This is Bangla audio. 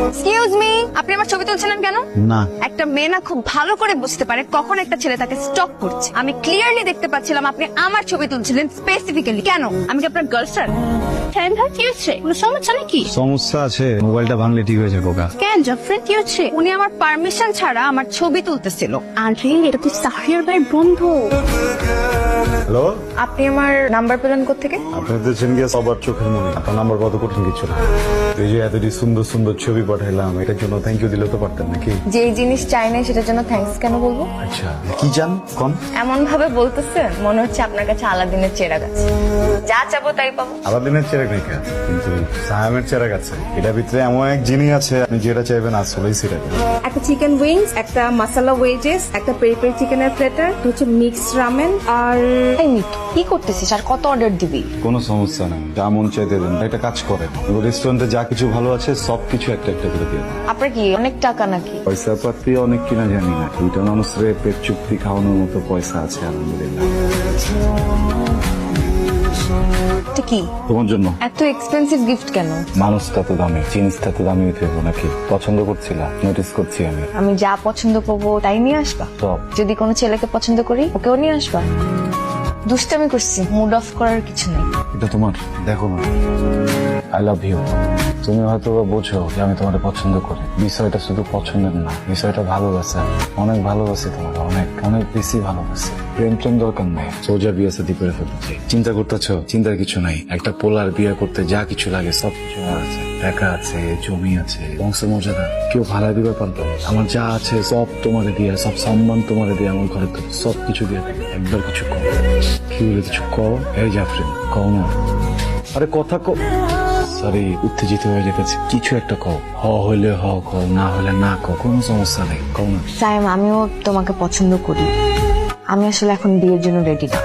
এক্সকিউজ মি, আপনি আমার ছবি তুলছিলেন কেন? না। একটা মেয়ে না খুব ভালো করে বুঝতে পারে কখন একটা ছেলে তাকে স্টক করছে। আমি ক্লিয়ারলি দেখতে পাচ্ছিলাম আপনি আমার ছবি তুলছিলেন স্পেসিফিক্যালি। কেন? আমি কি আপনার গার্লফ্রেন্ড? কি হচ্ছে? কোনো সমস্যা নাকি? সমস্যা আছে, মোবাইলটা ভাঙলে ঠিক হয়ে যাবে। কেন জাফরিন, কি হচ্ছে? উনি আমার পারমিশন ছাড়া আমার ছবি তুলতেছিল। আরে এটা তো সাহির ভাই বন্ধু। হ্যালো, আপনি আমার নাম্বার পেলেন কোত্থেকে? আপনি তো গিয়ে সবার চোখের মনে। আপনার নাম্বার কত কঠিন কিছু না। এই যে এতটি সুন্দর সুন্দর ছবি পাঠাইলাম, এটার জন্য থ্যাংক ইউ দিলে তো পারতেন নাকি? যে জিনিস চাই না সেটার জন্য থ্যাঙ্কস কেন বলবো? আচ্ছা, কি চান কোন? এমন ভাবে বলতেছেন মনে হচ্ছে আপনার কাছে আলাদিনের চেরাগ আছে। যা চাবো তাই পাবো। আলাদিনের চেরাগ নাকি আছে, কিন্তু সায়ামের চেরাগ আছে। এটার ভিতরে এমন এক জিনিস আছে, আপনি যেটা চাইবেন আসলেই সেটা দেবেন। একটা চিকেন উইংস, একটা মশলা ওয়েজেস, একটা পেরি পেরি চিকেনের প্লেটার, হচ্ছে মিক্সড রামেন আর এই মিতু, কি করতেছিস আর কত অর্ডার দিবি? কোনো সমস্যা নেই, যা মন চাইতে দেন। একটা কাজ করেন, রেস্টুরেন্টে যা কিছু ভালো আছে সবকিছু একটা একটা করে দিয়ে দেন। আপনার কি অনেক টাকা নাকি? পয়সা পাতি অনেক কিনা জানি না, দুইটা মানুষের পেট চুক্তি খাওয়ানোর মতো পয়সা আছে আলহামদুলিল্লাহ। এটা কি তোমার জন্য। এত এক্সপেন্সিভ গিফট কেন? মানুষটা তো দামি, জিনিসটা তো দামি হইতে হবে নাকি? পছন্দ করছিলা, নোটিস করছি আমি। আমি যা পছন্দ করবো তাই নিয়ে আসবা? সব। যদি কোনো ছেলেকে পছন্দ করি ওকেও নিয়ে আসবা? দুষ্টামি করছি, মুড অফ করার কিছু নেই। এটা তোমার, দেখো না। I love you. তুমি হয়তো বা বোঝো যে আমি তোমাকে পছন্দ করি। বিষয়টা শুধু পছন্দের না, বিষয়টা ভালোবাসা। অনেক ভালোবাসি তোমাকে, অনেক অনেক বেশি ভালোবাসি। প্রেম প্রেম দরকার নেই, সোজা বিয়ে সাথে করে ফেলতে। চিন্তা করতেছো? চিন্তার কিছু নাই। একটা পোলার বিয়ে করতে যা কিছু লাগে সব কিছু আছে। টাকা আছে, জমি আছে, বংশ মর্যাদা কেউ ভাড়া দিবে পারবে না। আমার যা আছে সব তোমারে দিয়ে, সব সম্মান তোমারে দিয়ে, আমার ঘরে তো সব কিছু দিয়ে থাকে। একবার কিছু কও। কি বলে কিছু কও? এই জাফরিন, কও না। আরে কথা কও। সরি, উত্তেজিত হয়ে যেতেছে। কিছু একটা কও। হ হইলে হ কও, না হলে না কও, কোনো সমস্যা নেই, কও না। সাইম, আমিও তোমাকে পছন্দ করি। আমি আসলে এখন বিয়ের জন্য রেডি না।